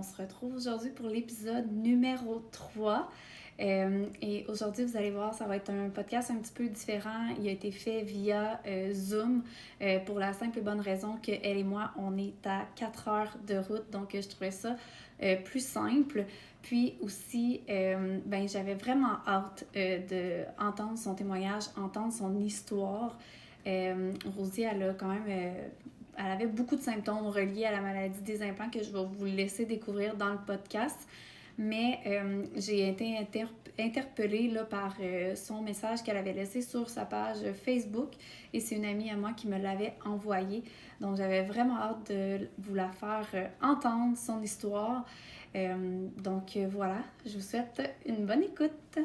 on se retrouve aujourd'hui pour l'épisode numéro 3. Et aujourd'hui, vous allez voir, ça va être un podcast un petit peu différent. Il a été fait via Zoom pour la simple et bonne raison qu'elle et moi, on est à 4 heures de route. Donc, je trouvais ça plus simple. Puis aussi, j'avais vraiment hâte d'entendre son témoignage, entendre son histoire. Rosie, elle a quand même... elle avait beaucoup de symptômes reliés à la maladie des implants que je vais vous laisser découvrir dans le podcast. Mais j'ai été interpellée là, par son message qu'elle avait laissé sur sa page Facebook. Et c'est une amie à moi qui me l'avait envoyé. Donc, j'avais vraiment hâte de vous la faire entendre, son histoire. Voilà, je vous souhaite une bonne écoute.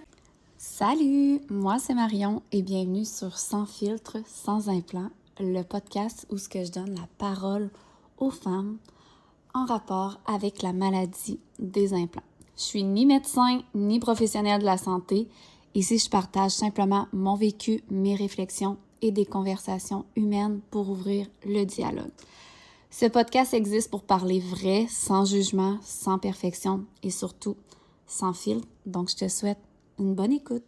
Salut, moi c'est Marion et bienvenue sur Sans filtre, sans implant, le podcast où je donne la parole aux femmes en rapport avec la maladie des implants. Je suis ni médecin ni professionnelle de la santé. Ici, je partage simplement mon vécu, mes réflexions et des conversations humaines pour ouvrir le dialogue. Ce podcast existe pour parler vrai, sans jugement, sans perfection et surtout sans filtre. Donc, je te souhaite une bonne écoute.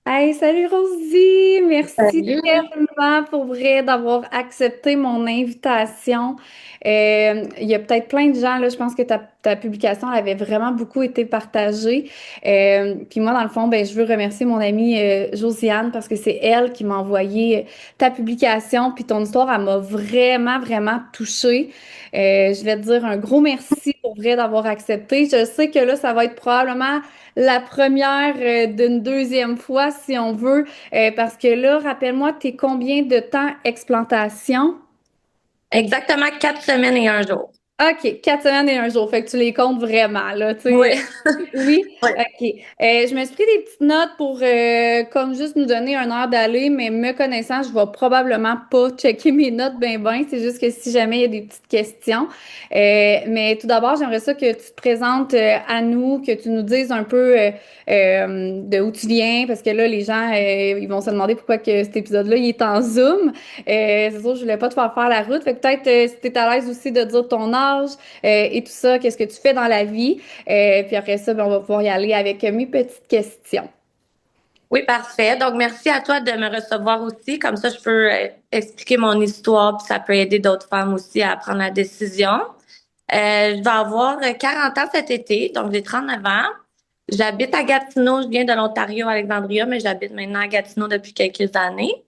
Hey, salut Rosie! Merci Salut. tellement pour vrai d'avoir accepté mon invitation. Il y a peut-être plein de gens, là, je pense que ta publication elle avait vraiment beaucoup été partagée. Puis moi, dans le fond, je veux remercier mon amie Josiane parce que c'est elle qui m'a envoyé ta publication. Puis ton histoire, elle m'a vraiment, vraiment touchée. Je vais te dire un gros merci pour vrai d'avoir accepté. Je sais que là, ça va être probablement la première d'une deuxième fois, si on veut, parce que là, rappelle-moi, t'es combien de temps explantation? Exactement 4 semaines et un jour. OK, 4 semaines et un jour. Fait que tu les comptes vraiment, là, tu Oui. sais. Oui, Oui. OK. Je me suis pris des petites notes pour comme juste nous donner un heure d'aller, mais me connaissant, je vais probablement pas checker mes notes ben. C'est juste que si jamais il y a des petites questions. Mais tout d'abord, j'aimerais ça que tu te présentes à nous, que tu nous dises un peu de où tu viens, parce que là, les gens, ils vont se demander pourquoi que cet épisode-là, il est en Zoom. C'est sûr, je voulais pas te faire faire la route. Fait que peut-être si tu es à l'aise aussi de dire ton âge et tout ça, qu'est-ce que tu fais dans la vie. Puis après ça, on va pouvoir y aller avec mes petites questions. Oui, parfait. Donc, merci à toi de me recevoir aussi. Comme ça, je peux expliquer mon histoire, puis ça peut aider d'autres femmes aussi à prendre la décision. Je vais avoir 40 ans cet été, donc j'ai 39 ans. J'habite à Gatineau. Je viens de l'Ontario, Alexandria, mais j'habite maintenant à Gatineau depuis quelques années.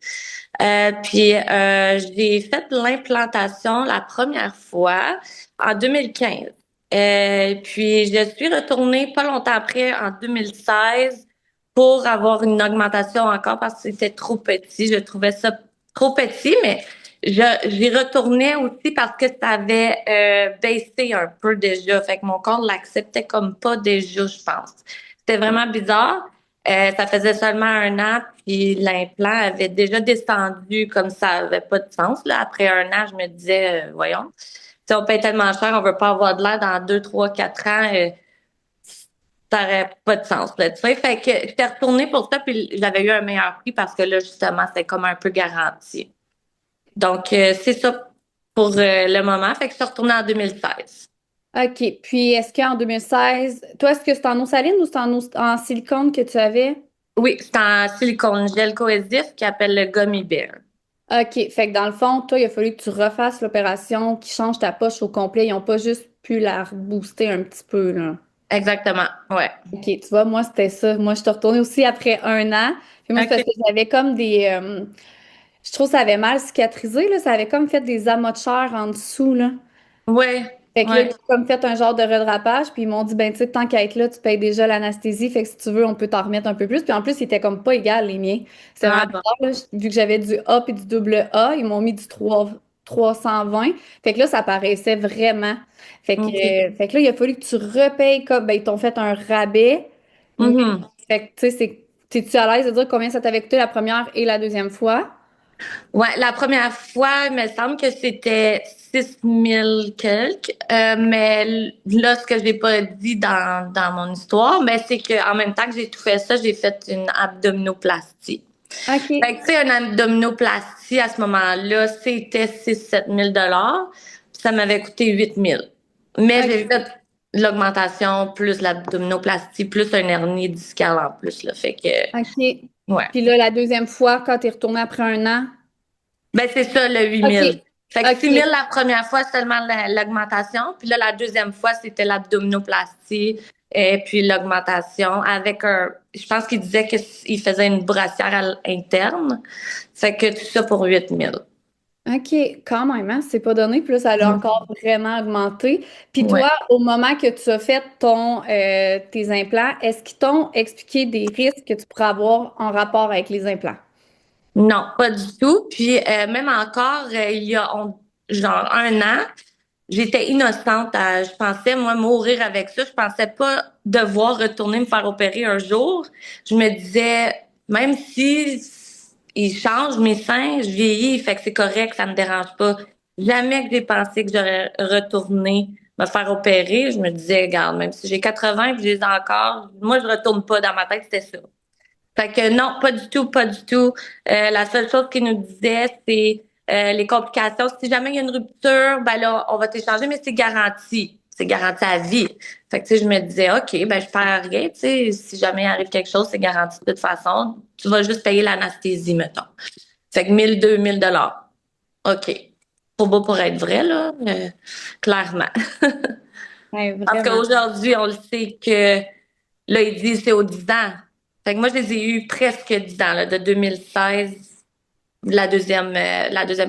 J'ai fait l'implantation la première fois en 2015. Puis je suis retournée pas longtemps après, en 2016, pour avoir une augmentation encore parce que c'était trop petit. Je trouvais ça trop petit, mais j'y retournais aussi parce que ça avait baissé un peu déjà. Fait que mon corps l'acceptait comme pas déjà, je pense. C'était vraiment bizarre. Ça faisait seulement 1 an, puis l'implant avait déjà descendu comme ça avait pas de sens. Là. Après 1 an, je me disais, voyons, si on paye tellement cher, on veut pas avoir de l'air dans 2, 3, 4 ans, ça aurait pas de sens. Là, tu sais. Fait que j'étais retournée pour ça, puis j'avais eu un meilleur prix parce que là, justement, c'était comme un peu garanti. Donc, c'est ça pour le moment. Fait que je suis retournée en 2016. OK. Puis est-ce qu'en 2016, toi, est-ce que c'est en eau saline ou c'est en silicone que tu avais? Oui, c'est en silicone gel cohésif qui appelle le Gummy Bear. OK. Fait que dans le fond, toi, il a fallu que tu refasses l'opération, qui change ta poche au complet. Ils n'ont pas juste pu la rebooster un petit peu, là. Exactement, ouais. OK, tu vois, moi, c'était ça. Moi, je suis retournée aussi après 1 an. Puis moi, c'est parce OK. que j'avais comme des... je trouve que ça avait mal cicatrisé, là. Ça avait comme fait des amas de chair en dessous, là. Ouais, Fait que là, ils ouais. ont comme fait un genre de redrapage, puis ils m'ont dit, ben, tu sais, tant qu'à être là, tu payes déjà l'anesthésie, fait que si tu veux, on peut t'en remettre un peu plus. Puis en plus, ils étaient comme pas égal, les miens. C'était vraiment Ah bon. bizarre, là. Vu que j'avais du A puis du double A, ils m'ont mis du 320. Fait que là, ça paraissait vraiment. OK. Fait que là, il a fallu que tu repayes comme, ben, ils t'ont fait un rabais. Mais, Mhm. fait que, tu sais, t'es-tu à l'aise de dire combien ça t'avait coûté la première et la deuxième fois? Ouais, la première fois, il me semble que c'était 6 000 quelques. Mais là, ce que j'ai pas dit dans mon histoire, mais c'est qu'en même temps que j'ai tout fait ça, j'ai fait une abdominoplastie. Fait OK. que, tu sais, une abdominoplastie, à ce moment-là, c'était 6 7 000 $. Puis ça m'avait coûté 8 000. Mais j'ai OK. fait l'augmentation plus l'abdominoplastie plus un hernie discale en plus, là. Fait que, OK. ouais. Puis là, la deuxième fois, quand t'es retourné après un an. Ben, c'est ça, le OK. 8 000. Fait que 6 000 OK. la première fois, seulement l'augmentation. Puis là, la deuxième fois, c'était l'abdominoplastie et puis l'augmentation avec je pense qu'il disait qu'il faisait une brassière interne. Fait que tout ça pour 8 000. OK, quand même, hein, c'est pas donné. Puis là, ça a encore vraiment augmenté. Puis Ouais. toi, au moment que tu as fait tes implants, est-ce qu'ils t'ont expliqué des risques que tu pourrais avoir en rapport avec les implants? Non, pas du tout. Puis même encore, il y a genre un an, j'étais innocente. Je pensais, moi, mourir avec ça. Je pensais pas devoir retourner me faire opérer un jour. Je me disais, même si ils changent mes seins, je vieillis, fait que c'est correct, ça me dérange pas. Jamais que j'ai pensé que j'aurais retourné me faire opérer. Je me disais, regarde, même si j'ai 80 et que je les ai encore, moi, je retourne pas dans ma tête, c'était ça. Fait que non, pas du tout, pas du tout. La seule chose qu'il nous disait, c'est les complications. Si jamais il y a une rupture, ben là, on va t'échanger, mais c'est garanti. C'est garanti à vie. Fait que, tu sais, je me disais, OK, ben, je perds rien, tu sais. Si jamais il arrive quelque chose, c'est garanti de toute façon. Tu vas juste payer l'anesthésie, mettons. Fait que 1 000, 2 000 $. OK. Trop beau pour être vrai, là, clairement. Ouais, Parce vraiment. qu'aujourd'hui, on le sait que là, ils disent c'est aux 10 ans. Fait que moi, je les ai eus presque 10 ans, là, de 2016, la deuxième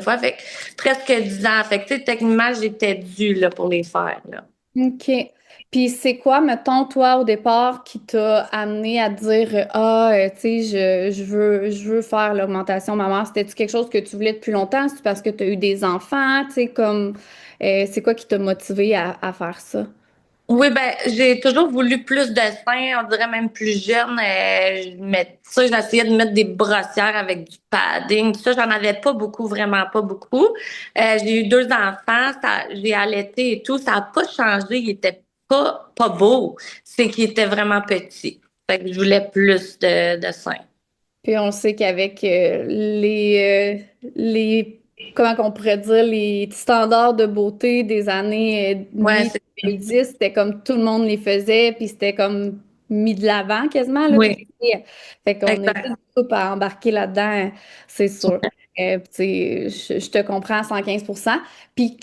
fois. Fait que presque 10 ans. Fait que, tu sais, techniquement, j'étais due, là, pour les faire, là. OK. Puis c'est quoi, mettons, toi, au départ, qui t'a amené à dire Ah, tu sais, je veux faire l'augmentation mammaire. C'était-tu quelque chose que tu voulais depuis longtemps? C'est parce que tu as eu des enfants? Tu sais, comme c'est quoi qui t'a motivé à faire ça? Oui, ben, j'ai toujours voulu plus de seins, on dirait même plus jeune. Ça, j'essayais de mettre des brossières avec du padding. Ça, j'en avais pas beaucoup, vraiment pas beaucoup. J'ai eu 2 enfants, j'ai allaité et tout. Ça a pas changé. Il était pas beau. C'est qu'il était vraiment petit. Fait que je voulais plus de seins. Puis on sait qu'avec comment qu'on pourrait dire, les standards de beauté des années Ouais, mi c'est ça. 2010, c'était comme tout le monde les faisait, puis c'était comme mis de l'avant quasiment, là, toutes Oui, les filles. Fait qu'on est exact. tous à embarquer là-dedans, c'est sûr. Puis tu sais, je te comprends à 115%. Puis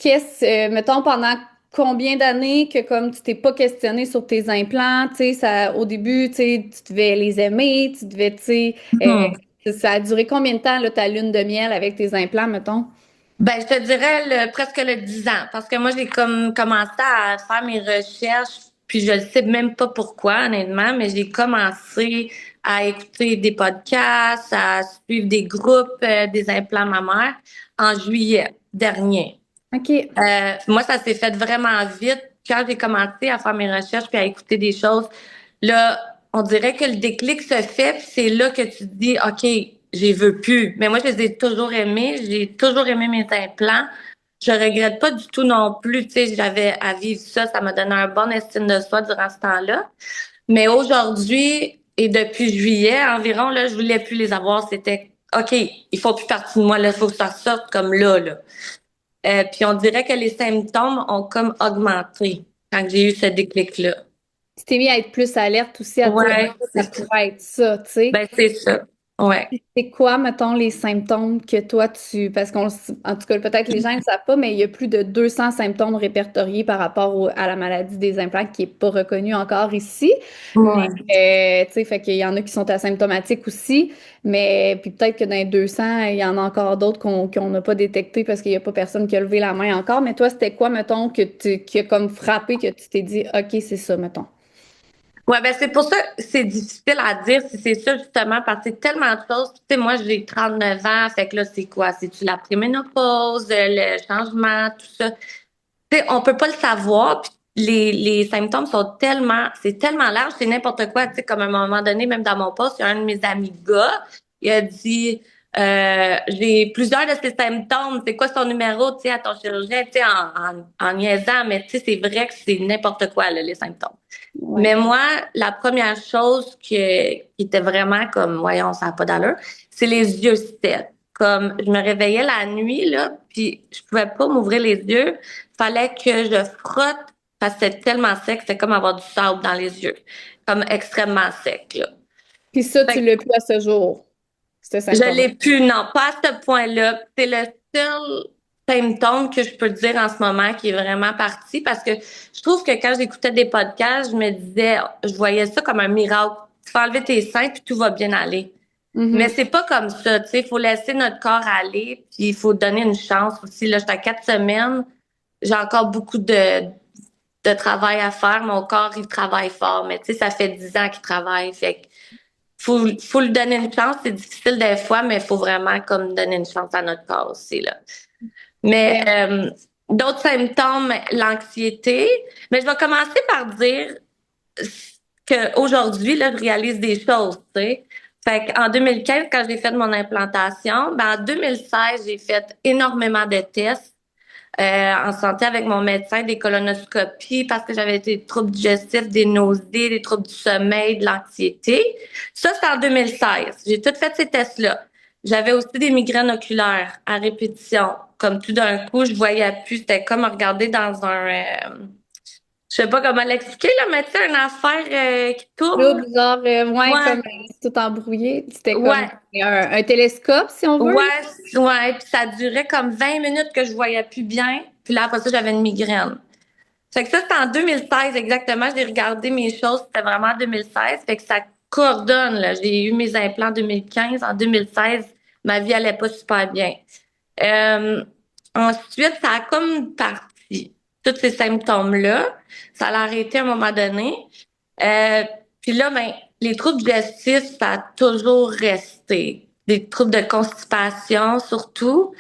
mettons, pendant combien d'années que comme tu t'es pas questionné sur tes implants, tu sais, au début, tu sais, tu devais les aimer, tu devais, tu sais, Mhm. ça a duré combien de temps, là, ta lune de miel avec tes implants, mettons? Ben, je te dirais presque le 10 ans, parce que moi, j'ai comme commencé à faire mes recherches, puis je ne sais même pas pourquoi, honnêtement, mais j'ai commencé à écouter des podcasts, à suivre des groupes des implants mammaires en juillet dernier. OK. Moi, ça s'est fait vraiment vite. Quand j'ai commencé à faire mes recherches puis à écouter des choses, là, on dirait que le déclic se fait, puis c'est là que tu te dis, OK, je veux plus. Mais moi, je les ai toujours aimés. J'ai toujours aimé mes implants. Je regrette pas du tout non plus. Tu sais, j'avais à vivre ça. Ça m'a donné un bon estime de soi durant ce temps-là. Mais aujourd'hui et depuis juillet environ, là, je voulais plus les avoir. C'était, OK, il faut plus partie de moi. Là, il faut que ça sorte comme là. Puis on dirait que les symptômes ont comme augmenté quand j'ai eu ce déclic-là. Tu t'es mis à être plus alerte aussi, à te dire, Ouais, ça c'est ça. pourrait être ça, tu sais. Ben, c'est ça. Ouais. C'est quoi, mettons, les symptômes que toi, parce en tout cas, peut-être les gens ne le savent pas, mais il y a plus de 200 symptômes répertoriés par rapport à la maladie des implants qui n'est pas reconnue encore ici. Mais, Ouais. tu sais, fait qu'il y en a qui sont asymptomatiques aussi. Mais, puis peut-être que dans les 200, il y en a encore d'autres qu'on n'a pas détectés parce qu'il n'y a pas personne qui a levé la main encore. Mais toi, c'était quoi, mettons, qui a comme frappé, que tu t'es dit, OK, c'est ça, mettons. Ouais, ben c'est pour ça que c'est difficile à dire si c'est ça justement parce que c'est tellement de choses. Tu sais, moi j'ai 39 ans, fait que là c'est quoi? C'est-tu la préménopause, le changement, tout ça? Tu sais, on peut pas le savoir. Puis les symptômes c'est tellement large, c'est n'importe quoi. Tu sais, comme à un moment donné, même dans mon poste, il y a un de mes amis gars, il a dit, j'ai plusieurs de ces symptômes. C'est quoi son numéro, tu sais, à ton chirurgien, tu sais, en niaisant, mais tu sais, c'est vrai que c'est n'importe quoi, là, les symptômes. Ouais. Mais moi, la première chose qui était vraiment comme, voyons, ça n'a pas d'allure, c'est les yeux secs. Comme, je me réveillais la nuit, là, puis je pouvais pas m'ouvrir les yeux. Fallait que je frotte parce que c'était tellement sec, c'était comme avoir du sable dans les yeux, comme extrêmement sec, là. Puis ça, tu Fait que l'as plus à ce jour, ce je symptôme. l'ai plus, non, pas à ce point-là. C'est le seul symptôme que je peux te dire en ce moment qui est vraiment parti parce que je trouve que quand j'écoutais des podcasts, je me disais, je voyais ça comme un miracle. Tu fais enlever tes seins puis tout va bien aller. Mais Mhm. c'est pas comme ça, tu sais, il faut laisser notre corps aller, puis il faut donner une chance aussi. Là, j'étais à 4 semaines, j'ai encore beaucoup de travail à faire. Mon corps, il travaille fort, mais tu sais, ça fait 10 ans qu'il travaille. Fait que faut lui donner une chance. C'est difficile des fois, mais il faut vraiment comme donner une chance à notre corps aussi, là. Mais Ben, d'autres symptômes, l'anxiété. Mais je vais commencer par dire qu'aujourd'hui, là, je réalise des choses, tu sais. Fait qu'en 2015, quand j'ai fait mon implantation, ben en 2016, j'ai fait énormément de tests en santé avec mon médecin, des colonoscopies parce que j'avais des troubles digestifs, des nausées, des troubles du sommeil, de l'anxiété. Ça, c'est en 2016. J'ai tout fait ces tests-là. J'avais aussi des migraines oculaires à répétition. Comme tout d'un coup, je voyais plus. C'était comme regarder dans je sais pas comment l'expliquer, là, mais tu sais, une affaire qui là, tourne. bizarre, ouais, Ouais, comme c'est tout embrouillé. C'était comme ouais, un télescope, si on veut. ouais, ouais. Puis ça durait comme 20 minutes que je voyais plus bien. Puis là, après ça, j'avais une migraine. Fait que ça, c'était en 2016 exactement. J'ai regardé mes choses, c'était vraiment en 2016. Fait que ça coordonne, là. J'ai eu mes implants en 2015. En 2016, ma vie allait pas super bien. Euh, Ensuite, ça a comme parti. Tous ces symptômes-là, ça l'a arrêté à un moment donné. Euh, Puis là, ben, les troubles digestifs, ça a toujours resté. Des troubles de constipation, surtout,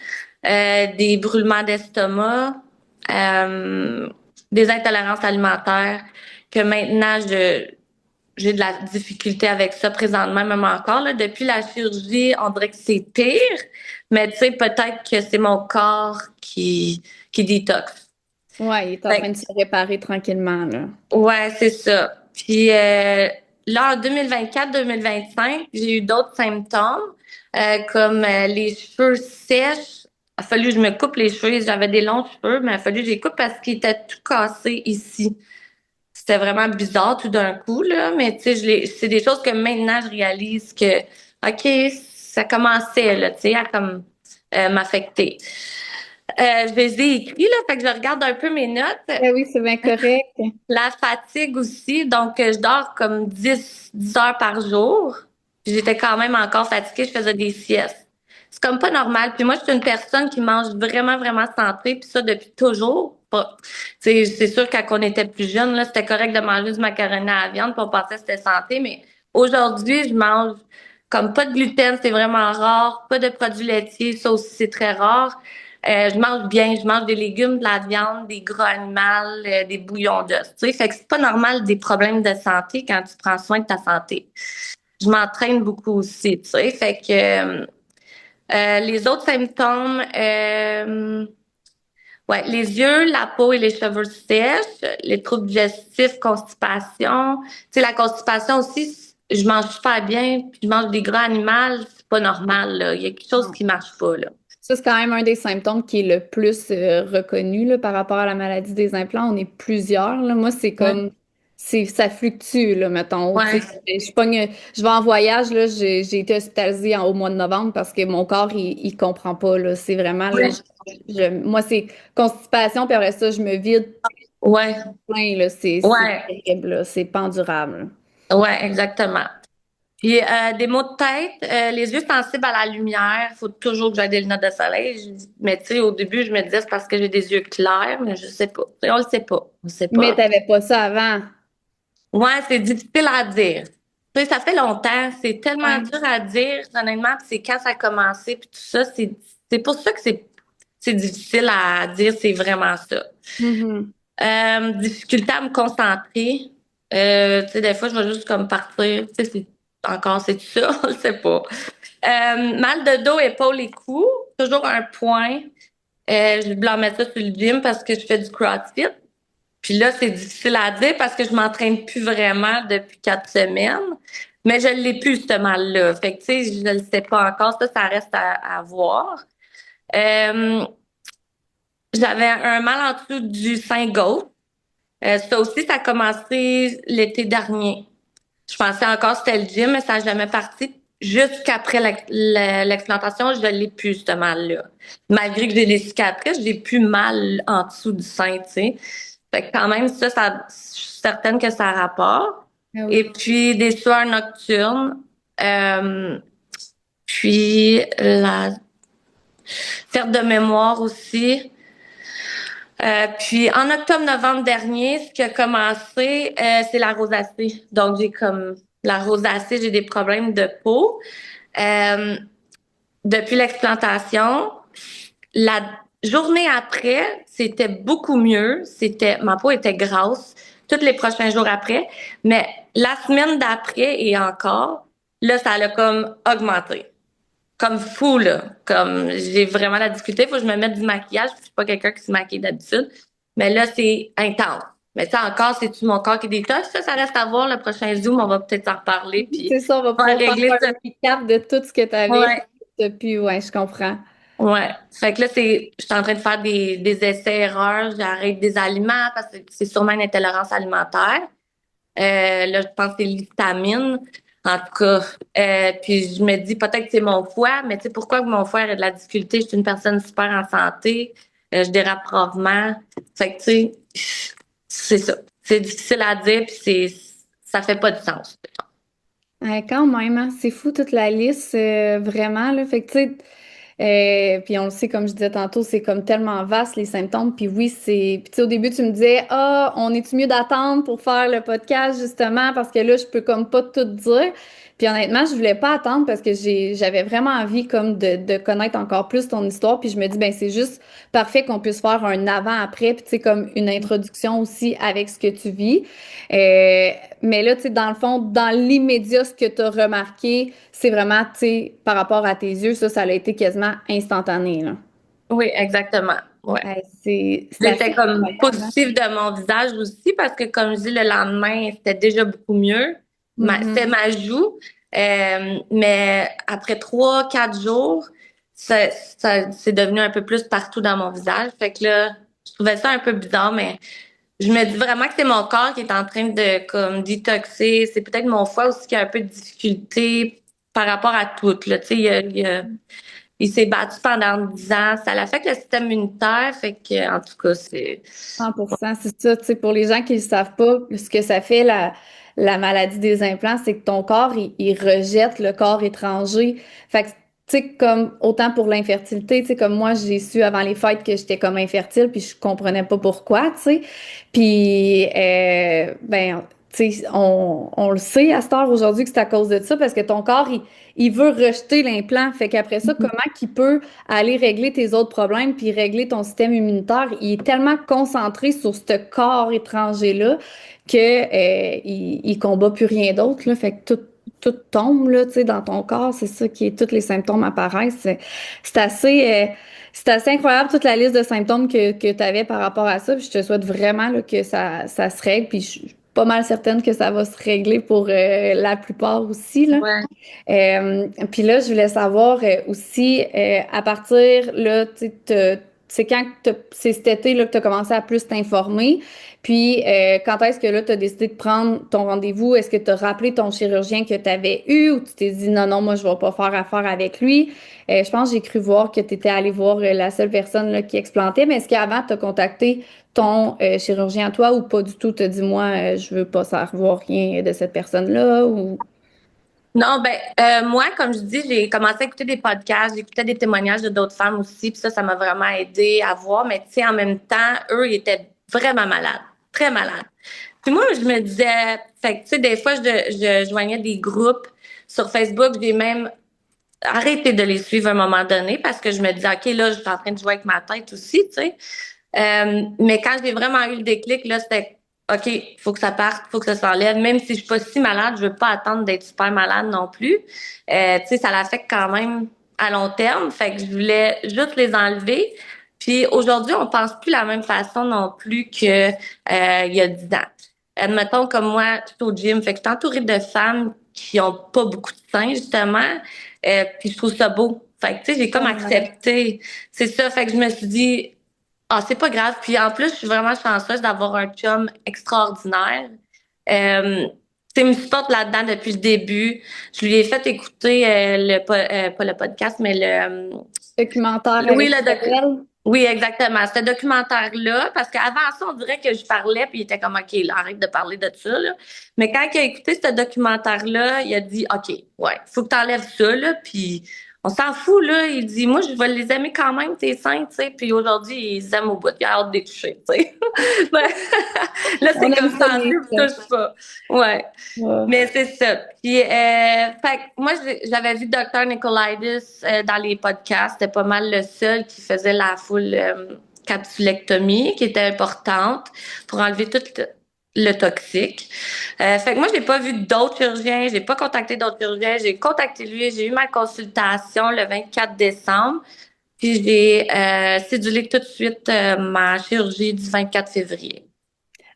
des brûlements d'estomac, euh, des intolérances alimentaires, que maintenant, j'ai de la difficulté avec ça présentement, même encore. Là, depuis la chirurgie, on dirait que c'est pire, mais tu sais, peut-être que c'est mon corps qui détoxe. Ouais, il est en train Fait de se réparer tranquillement, là. Ouais, c'est ça. Puis là, en 2024-2025, j'ai eu d'autres symptômes, comme les cheveux sèches. Il a fallu que je me coupe les cheveux. J'avais des longs cheveux, mais il a fallu que je les coupe parce qu'ils étaient tout cassés ici. C'était vraiment bizarre tout d'un coup, là. Mais tu sais, c'est des choses que maintenant, je réalise que, OK, ça commençait, là, tu sais, à comme m'affecter. Je les ai écrits, là, fait que je regarde un peu mes notes. Eh oui, c'est bien correct. La fatigue aussi, donc je dors comme 10 heures par jour. Puis j'étais quand même encore fatiguée, je faisais des siestes. C'est comme pas normal. Puis moi, je suis une personne qui mange vraiment, vraiment centrée, puis ça depuis toujours. Pas, tu sais, c'est sûr quand on était plus jeune, là, c'était correct de manger du macaroni à la viande, puis on pensait que c'était santé, mais aujourd'hui, je mange comme pas de gluten, c'est vraiment rare, pas de produits laitiers, ça aussi c'est très rare. Je mange bien, je mange des légumes, de la viande, des gras animaux, des bouillons d'os. Tu sais, fait que c'est pas normal des problèmes de santé quand tu prends soin de ta santé. Je m'entraîne beaucoup aussi, tu sais, fait que les autres symptômes, ouais, les yeux, la peau et les cheveux sèches, les troubles digestifs, constipation. Tu sais, la constipation aussi, je mange super bien, puis je mange des gras animaux, c'est pas normal, là. Il y a quelque chose Non. qui marche pas, là. Ça, c'est quand même un des symptômes qui est le plus reconnu là, par rapport à la maladie des implants. On est plusieurs. Là. Moi, c'est Ouais. comme, ça fluctue, là, mettons. Tu Ouais. sais, je vais en voyage, là, j'ai été hospitalisée au mois de novembre parce que mon corps, il comprend pas, là. C'est vraiment, là, Ouais. moi, c'est constipation, puis après ça, je me vide Ouais. plein, là. C'est Ouais. terrible, là. C'est pas endurable. Ouais, exactement. Puis des maux de tête, les yeux sensibles à la lumière, faut toujours que j'aie des lunettes de soleil. Mais tu sais, au début, je me disais c'est parce que j'ai des yeux clairs, mais je sais pas. Tu sais, on le sait pas. On le sait Mais pas. t'avais pas ça avant. Ouais, c'est difficile à dire. Tu sais, ça fait longtemps. C'est tellement Ouais. dur à dire, honnêtement. Puis c'est quand ça a commencé, puis tout ça, c'est pour ça que c'est difficile à dire. C'est vraiment ça. Mhm. Difficulté à me concentrer. Tu sais, des fois, je vais juste comme partir. Tu sais, c'est ça, on le sait pas. Mal de dos, épaules et cou. Toujours un point. Je blâmais ça sur le gym parce que je fais du CrossFit. Puis là, c'est difficile à dire parce que je m'entraîne plus vraiment depuis 4 semaines. Mais je l'ai plus, ce mal-là. Fait que, tu sais, je ne le sais pas encore. Ça reste à voir. Euh, J'avais un mal en dessous du sein gauche. Ça aussi, ça a commencé l'été dernier. Je pensais encore que c'était le gym, mais ça n'a jamais parti. Jusqu'après l'explantation, je l'ai plus, ce mal-là. Malgré que j'ai des cicatrices, j'ai plus mal en dessous du sein, tu sais. Fait que quand même, je suis certaine que ça a rapport. Ah Et oui. puis, des sueurs nocturnes. Euh, puis, la perte de mémoire aussi. Puis en octobre-novembre dernier, ce qui a commencé, c'est la rosacée. Donc j'ai comme la rosacée, j'ai des problèmes de peau. Euh, Depuis l'explantation, la journée après, c'était beaucoup mieux. Ma peau était grasse tous les prochains jours après, mais la semaine d'après et encore, là, ça a comme augmenté comme fou, là. Comme, j'ai vraiment la difficulté. Faut que je me mette du maquillage. Je suis pas quelqu'un qui se maquille d'habitude. Mais là, c'est intense. Mais ça encore, c'est-tu mon corps qui détoxe? Ça reste à voir. Le prochain Zoom, on va peut-être en reparler. Puis, C'est ça, on va on va pouvoir faire régler un ça. recap de tout ce que tu avais Ouais. fait depuis. Ouais, je comprends. Ouais. Fait que là, je suis en train de faire des essais-erreurs. J'arrête des aliments parce que c'est sûrement une intolérance alimentaire. Là, je pense que c'est l'histamine. En tout cas, puis je me dis peut-être que c'est mon foie, mais tu sais, pourquoi que mon foie a de la difficulté? Je suis une personne super en santé, je dérape rarement. Fait que tu sais, c'est ça. C'est difficile à dire, puis ça fait pas de sens. Ouais, quand même, hein, c'est fou toute la liste, vraiment, là. Fait que, tu sais, puis on le sait, comme je disais tantôt, c'est comme tellement vaste les symptômes. Puis oui, c'est. Puis tu sais, au début, tu me disais, ah, on est-tu mieux d'attendre pour faire le podcast, justement, parce que là, je peux comme pas tout dire. Puis honnêtement, je voulais pas attendre parce que j'avais vraiment envie comme de connaître encore plus ton histoire. Puis je me dis, ben c'est juste parfait qu'on puisse faire un avant-après, puis tu sais, comme une introduction aussi avec ce que tu vis. Euh, mais là, tu sais, dans le fond, dans l'immédiat, ce que tu as remarqué, c'est vraiment, tu sais, par rapport à tes yeux, ça a été quasiment instantané, là. Oui, exactement. Ouais. C'est assez J'étais comme incroyable, hein? positive de mon visage aussi parce que, comme je dis, le lendemain, c'était déjà beaucoup mieux. C'était Mhm. ma joue. Mais après 3, 4 jours, c'est devenu un peu plus partout dans mon visage. Fait que là, je trouvais ça un peu bizarre, mais je me dis vraiment que c'est mon corps qui est en train de comme détoxer. C'est peut-être mon foie aussi qui a un peu de difficulté par rapport à tout. Là. Tu sais, il s'est battu pendant 10 ans. Ça affecte le système immunitaire. Fait que, en tout cas, c'est. 100%, c'est ça. Tu sais, pour les gens qui ne savent pas ce que ça fait, la maladie des implants, c'est que ton corps, il rejette le corps étranger. Fait que, tu sais, comme autant pour l'infertilité, tu sais, comme moi, j'ai su avant les fêtes que j'étais comme infertile, puis je comprenais pas pourquoi, tu sais. Puis, ben, tu sais, on le sait à cette heure aujourd'hui que c'est à cause de ça, parce que ton corps, il veut rejeter l'implant. Fait qu'après ça, comment qu'il peut aller régler tes autres problèmes puis régler ton système immunitaire. Il est tellement concentré sur ce corps étranger-là que il combat plus rien d'autre, là. Fait que tout tombe là, tu sais, dans ton corps. C'est ça qui est, tous les symptômes apparaissent. C'est assez, c'est assez incroyable toute la liste de symptômes que tu avais par rapport à ça. Puis je te souhaite vraiment là, que ça se règle. Puis je suis pas mal certaine que ça va se régler pour la plupart aussi, là. Ouais. Puis là, je voulais savoir aussi, à partir, là, tu sais, c'est quand c'est cet été là, que tu as commencé à plus t'informer. Puis, quand est-ce que là, tu as décidé de prendre ton rendez-vous? Est-ce que tu as rappelé ton chirurgien que tu avais eu ou tu t'es dit non, non, moi, je vais pas faire affaire avec lui? Je pense que j'ai cru voir que tu étais allé voir la seule personne là, qui explantait, mais est-ce qu'avant, tu as contacté ton chirurgien à toi ou pas du tout? Tu as dit, moi, je veux pas savoir rien de cette personne-là ou. Non, ben, moi, comme je dis, j'ai commencé à écouter des podcasts, j'écoutais des témoignages de d'autres femmes aussi, puis ça m'a vraiment aidé à voir. Mais tu sais, en même temps, eux, ils étaient vraiment malades, très malades. Puis moi, je me disais, fait que tu sais, des fois, je joignais des groupes sur Facebook, j'ai même arrêté de les suivre à un moment donné parce que je me disais, OK, là, je suis en train de jouer avec ma tête aussi, tu sais. Mais quand j'ai vraiment eu le déclic, là, c'était OK, faut que ça parte, faut que ça s'enlève. Même si je suis pas si malade, je veux pas attendre d'être super malade non plus. Tu sais, ça l'affecte quand même à long terme. Fait que je voulais juste les enlever. Puis aujourd'hui, on pense plus la même façon non plus que il y a 10 ans. Admettons comme moi, je suis au gym, fait que je suis entourée de femmes qui ont pas beaucoup de seins, justement. Puis je trouve ça beau. Fait que tu sais, j'ai comme Ouais. accepté. C'est ça. Fait que je me suis dit, Ah, c'est pas grave. Puis en plus, je suis vraiment chanceuse d'avoir un chum extraordinaire. Euh, Tu sais, il me supporte là-dedans depuis le début. Je lui ai fait écouter pas le podcast, mais Documentaire oui, avec Isabelle. oui, exactement. Ce documentaire-là, parce qu'avant ça, on dirait que je parlais, puis il était comme, OK, là, arrête de parler de ça, là. Mais quand il a écouté ce documentaire-là, il a dit, OK, ouais, faut que t'enlèves ça, là, puis on s'en fout, là. Il dit, moi, je vais les aimer quand même, tes seins, tu sais. Puis aujourd'hui, ils les aiment au bout, il a hâte de les toucher, tu sais. Ouais. Là, On c'est aime comme ça, sensible, touche pas. Ouais. ouais. Mais c'est ça. Puis, fait que moi, j'avais vu Dr. Nicolaides dans les podcasts. C'était pas mal le seul qui faisait la full capsulectomie, qui était importante pour enlever tout le toxique. Fait que moi, j'ai pas vu d'autres chirurgiens. J'ai pas contacté d'autres chirurgiens. J'ai contacté lui. J'ai eu ma consultation le 24 décembre. Puis, j'ai cédulé tout de suite ma chirurgie du 24 février.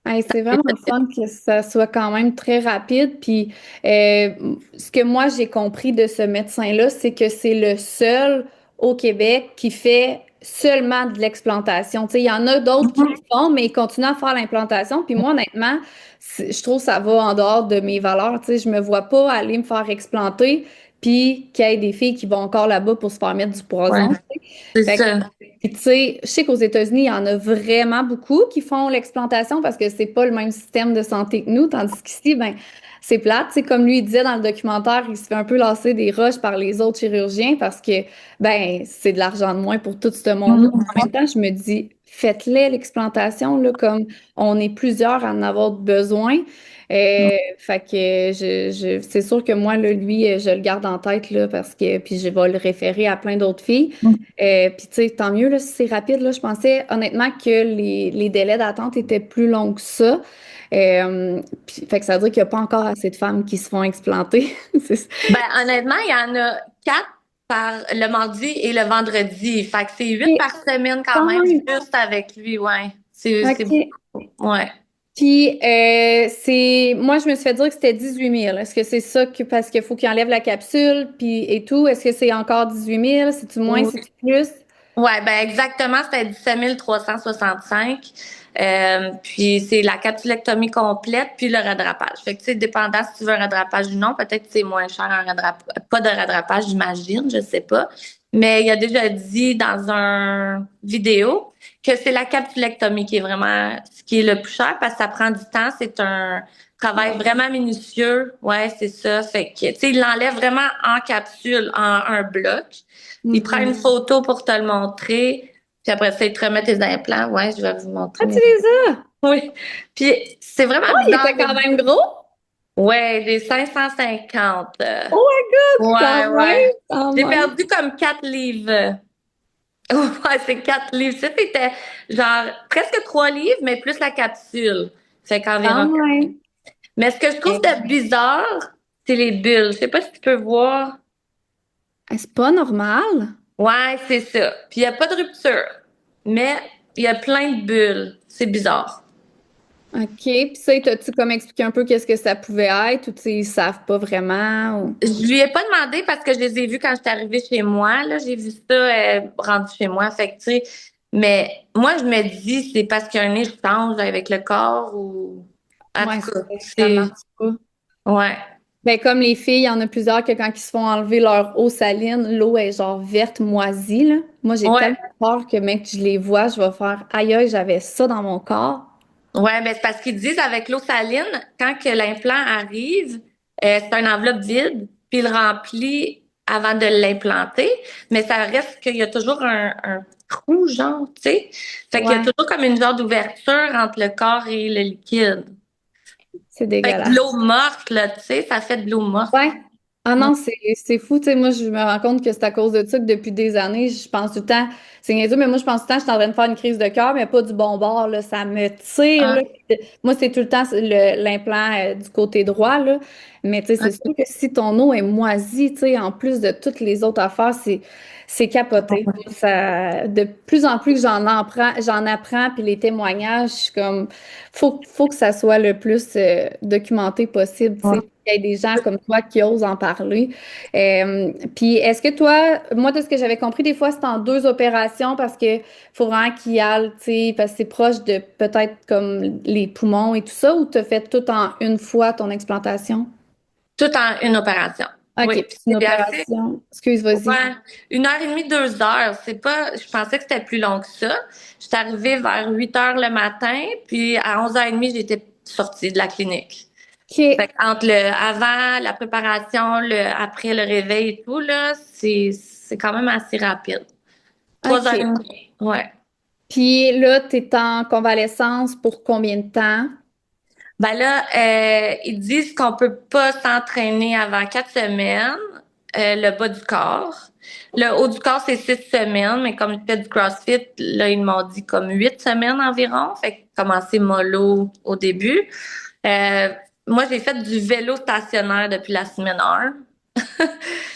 Hey, c'est vraiment le fun que ça soit quand même très rapide. Puis, ce que moi j'ai compris de ce médecin-là, c'est que c'est le seul au Québec qui fait seulement de l'explantation. Tu sais, il y en a d'autres qui le font, mais ils continuent à faire l'implantation. Puis moi, honnêtement, je trouve que ça va en dehors de mes valeurs. Tu sais, je me vois pas aller me faire explanter, puis qu'il y ait des filles qui vont encore là-bas pour se faire mettre du Ouais, poison. c'est Fait que, ça. puis, tu sais, je sais qu'aux États-Unis, il y en a vraiment beaucoup qui font l'explantation parce que c'est pas le même système de santé que nous, tandis qu'ici, ben, c'est plate. C'est comme lui il disait dans le documentaire, il se fait un peu lasser des roches par les autres chirurgiens parce que, ben, c'est de l'argent de moins pour tout ce monde-là. En même temps, je me dis, faites-les l'explantation, là, comme on est plusieurs à en avoir besoin. Fait que c'est sûr que moi, là, lui, je le garde en tête là, parce que puis je vais le référer à plein d'autres filles. Puis tu sais, tant mieux là, si c'est rapide. Là, je pensais honnêtement que les délais d'attente étaient plus longs que ça. Fait que ça veut dire qu'il n'y a pas encore assez de femmes qui se font explanter. C'est- Ben, honnêtement, il y en a 4 par le mardi et le vendredi. Fait que c'est 8 Et par semaine quand quand même, même. juste avec lui, ouais. C'est OK. beaucoup. Ouais. Puis, moi, je me suis fait dire que c'était 18 000. Est-ce que c'est ça que, parce qu'il faut qu'il enlève la capsule, puis et tout? Est-ce que c'est encore 18 000? C'est-tu moins? Oui. C'est-tu plus? Ouais, ben exactement, c'était 17 365. Puis c'est la capsulectomie complète, puis le radrapage. Fait que tu sais, dépendant si tu veux un radrapage ou non, peut-être que c'est moins cher un radrapage. Pas de radrapage, j'imagine, je sais pas. Mais il a déjà dit dans un vidéo que c'est la capsulectomie qui est vraiment ce qui est le plus cher parce que ça prend du temps. C'est un travail vraiment minutieux. Ouais, c'est ça. Fait que, tu sais, il l'enlève vraiment en capsule, en un bloc. Il prend une Mhm. photo pour te le montrer. Puis après ça, il te remet tes implants. Ouais, je vais vous montrer Ah, tu mes... les as? Oui. Puis c'est vraiment Il bizarre. était quand même gros. Ouais, des 550. Oh my God, Ouais, quand même, ouais. quand J'ai même. perdu comme 4 livres. Ouais, c'est 4 livres. Ça, c'était genre presque 3 livres, mais plus la capsule. Fait Quand qu'environ 4 livres. même. Mais ce que je trouve Eh, de bizarre, c'est les bulles. Je sais pas si tu peux voir. c'est pas normal. Ouais, c'est ça. Puis il n'y a pas de rupture. Mais il y a plein de bulles. C'est bizarre. OK. Puis ça, t'as-tu comme expliqué un peu qu'est-ce que ça pouvait être ou tu sais, ils savent pas vraiment? Ou... Je lui ai pas demandé parce que je les ai vus quand j'étais arrivée chez moi. Là, j'ai vu ça rendu chez moi. Fait que, tu sais, mais moi, je me dis, c'est parce qu'il y a un échange avec le corps ou. En Ouais, tout cas, ça c'est. marche pas. Ouais. Ben, comme les filles, il y en a plusieurs que quand ils se font enlever leur eau saline, l'eau est genre verte moisie, là. Moi, j'ai Ouais. tellement peur que, mec, je les vois, je vais faire aïe, aïe, j'avais ça dans mon corps. Ouais, ben c'est parce qu'ils disent avec l'eau saline, quand que l'implant arrive, c'est une enveloppe vide, puis il le remplit avant de l'implanter, mais ça reste qu'il y a toujours un trou, genre, tu sais. Fait qu'il y a Ouais, toujours comme une genre d'ouverture entre le corps et le liquide. c'est Fait que de dégueulasse. l'eau morte, là, tu sais, ça fait de l'eau morte. Ouais. Ah Ouais. non, c'est fou. Tu sais, moi, je me rends compte que c'est à cause de ça que depuis des années, je pense tout le temps, c'est niaiseux, mais moi, je pense tout le temps que je suis en train de faire une crise de cœur, mais pas du bon bord, là. Ça me tire, Ah, là. Moi, c'est tout le temps l'implant du côté droit, là. Mais tu sais, c'est sûr que si ton eau est moisie, tu sais, en plus de toutes les autres affaires, c'est capoté. Ça, de plus en plus que j'en apprends, puis les témoignages, je suis comme, faut que ça soit le plus documenté possible, tu sais. ouais. Il y a des gens comme toi qui osent en parler. Puis est-ce que toi, moi de ce que j'avais compris, des fois c'est en deux opérations. opération parce que faut vraiment qu'il y aille, tu sais, parce que c'est proche de peut-être comme les poumons et tout ça, ou t'as fait tout en une fois ton explantation? Tout en une opération. OK, Oui. puis c'est une C'est assez. opération. Excuse, vas-y. Ouais, 1 heure et demie, 2 heures. C'est pas, je pensais que c'était plus long que ça. J'étais arrivée vers 8 heures le matin, puis à 11h30, j'étais sortie de la clinique. Fait OK, entre le avant, la préparation, le après le réveil et tout, là, c'est quand même assez rapide. Trois heures et OK. demie. Ouais. Puis là, t'es en convalescence pour combien de temps? Ben là, ils disent qu'on peut pas s'entraîner avant 4 semaines, le bas du corps. Le haut du corps, c'est 6 semaines, mais comme je fais du CrossFit, là, ils m'ont dit comme 8 semaines environ. Fait que commencer mollo au début. Euh, Moi, j'ai fait du vélo stationnaire depuis la semaine 1.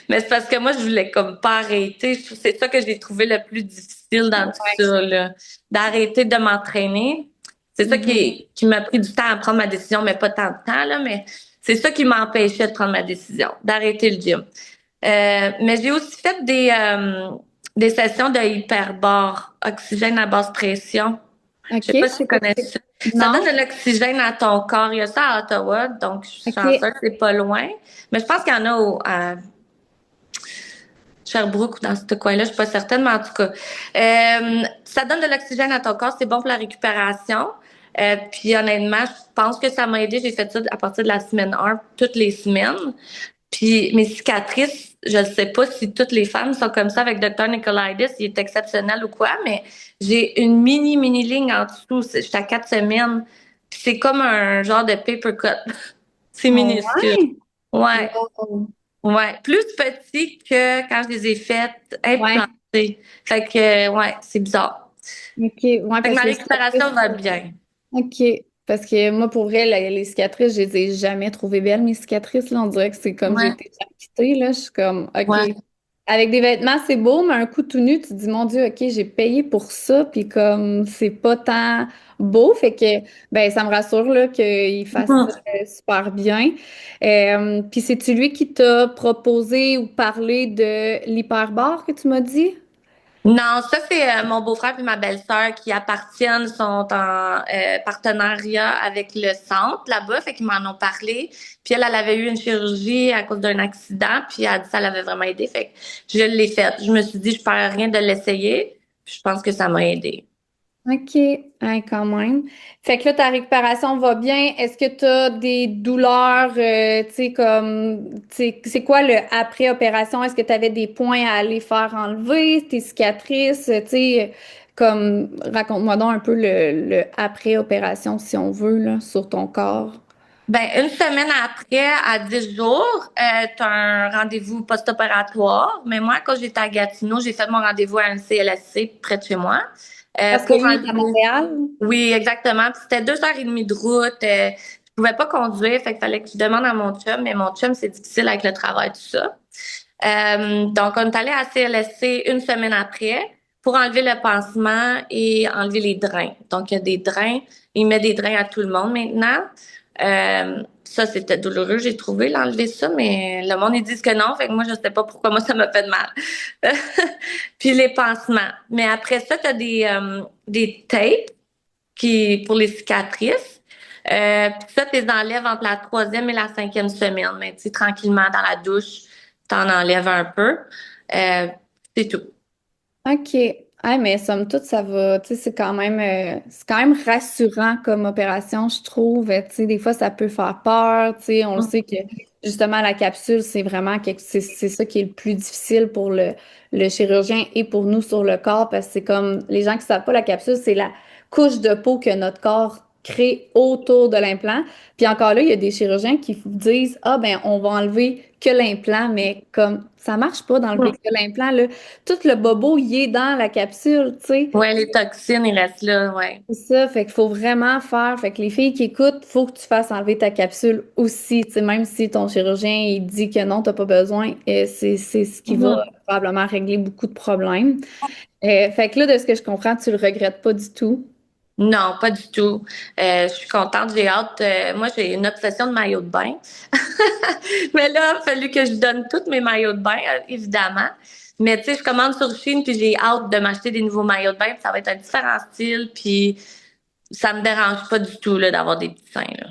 Mais c'est parce que moi, je voulais comme pas arrêter. C'est ça que j'ai trouvé le plus difficile dans tout ça, là. D'arrêter de m'entraîner. C'est ça Mhm. qui m'a pris du temps à prendre ma décision, mais pas tant de temps, là, mais c'est ça qui m'empêchait de prendre ma décision, d'arrêter le gym. Mais j'ai aussi fait des sessions de hyperbare, oxygène à basse pression. Je OK, sais pas si tu c'est quoi? connais ça. Ça donne Non? de l'oxygène à ton corps. Il y a ça à Ottawa, donc je suis OK. chanceuse, c'est pas loin. Mais je pense qu'il y en a à Sherbrooke ou dans ce coin-là, je suis pas certaine, mais en tout cas, ça donne de l'oxygène à ton corps, c'est bon pour la récupération. Puis honnêtement, je pense que ça m'a aidé. J'ai fait ça à partir de la semaine 1, toutes les semaines. Puis mes cicatrices, je ne sais pas si toutes les femmes sont comme ça avec Dr. Nicolaides, il est exceptionnel ou quoi, mais j'ai une mini ligne en dessous. J'étais à 4 semaines. Puis c'est comme un genre de paper cut. C'est Oh, minuscule. ouais. Ouais. Wow. Ouais, plus petit que quand je les ai faites Ouais. implantées. Fait que, ouais, c'est bizarre. OK. Ouais, Fait que parce ma que les récupération cicatrices. va bien. OK. Parce que moi, pour vrai, les cicatrices, je les ai jamais trouvées belles, mes cicatrices, là. On dirait que c'est comme j'ai Ouais, été charcutée, là. Je suis comme, OK. ouais. Avec des vêtements, c'est beau, mais un coup tout nu, tu te dis, mon Dieu, OK, j'ai payé pour ça, puis comme, c'est pas tant beau. Fait que, ben, ça me rassure, là, qu'il fasse ça Mhm. super bien. Puis c'est-tu lui qui t'a proposé ou parlé de l'hyperbare que tu m'as dit? Non, ça, c'est mon beau-frère et ma belle-sœur qui appartiennent, sont en partenariat avec le centre là-bas, fait qu'ils m'en ont parlé. Puis elle avait eu une chirurgie à cause d'un accident, puis elle a dit que ça l'avait vraiment aidé, fait que je l'ai faite. Je me suis dit, je perds rien de l'essayer, puis je pense que ça m'a aidé. OK, hein, quand même. Fait que là, ta récupération va bien. Est-ce que tu as des douleurs, tu sais, comme, tu sais, c'est quoi le après-opération? Est-ce que tu avais des points à aller faire enlever, tes cicatrices, tu sais, comme, raconte-moi donc un peu le après-opération, si on veut, là, sur ton corps. Ben, une semaine après, à 10 jours, tu as un rendez-vous post-opératoire. Mais moi, quand j'étais à Gatineau, j'ai fait mon rendez-vous à un CLSC près de chez moi Parce que pour lui, il est à enlever. Montréal. Oui, exactement. Puis c'était 2 heures et demie de route. Je pouvais pas conduire, fait qu'il fallait que je demande à mon chum. Mais mon chum, c'est difficile avec le travail, tout ça. Donc, on est allé à CLSC une semaine après pour enlever le pansement et enlever les drains. Donc, il y a des drains. Il met des drains à tout le monde maintenant. Ça, c'était douloureux, j'ai trouvé, l'enlever ça, mais le monde, ils disent que non. Fait que moi, je sais pas pourquoi moi, ça m'a fait de mal. Puis les pansements. Mais après ça, tu as des tapes pour les cicatrices. Puis ça, tu les enlèves entre la 3e et la 5e semaine. Mais tu sais, tranquillement, dans la douche, t'en enlèves un peu. Euh, c'est tout. OK. Ah, mais somme toute, ça va, tu sais, c'est quand même rassurant comme opération, je trouve. Tu sais, des fois, ça peut faire peur, tu sais, on le sait que justement, la capsule, c'est vraiment c'est ça qui est le plus difficile pour le chirurgien et pour nous sur le corps, parce que c'est comme, les gens qui savent pas, la capsule, c'est la couche de peau que notre corps crée autour de l'implant. Puis encore là, il y a des chirurgiens qui vous disent, ah, ben, on va enlever que l'implant, mais comme, ça marche pas d'enlever que l'implant, là. Tout le bobo, il est dans la capsule, tu sais. Ouais, les toxines, ils restent là, ouais. C'est ça, fait qu'il faut vraiment faire. Fait que les filles qui écoutent, faut que tu fasses enlever ta capsule aussi, tu sais, même si ton chirurgien, il dit que non, t'as pas besoin, c'est ce qui va Mhm. probablement régler beaucoup de problèmes. Fait que là, de ce que je comprends, tu le regrettes pas du tout. Non, pas du tout. Je suis contente, j'ai hâte. Moi, j'ai une obsession de maillot de bain. Mais là, il a fallu que je donne tous mes maillots de bain, évidemment. Mais tu sais, je commande sur Chine, puis j'ai hâte de m'acheter des nouveaux maillots de bain, puis ça va être un différent style, puis ça me dérange pas du tout là, d'avoir des petits seins, là.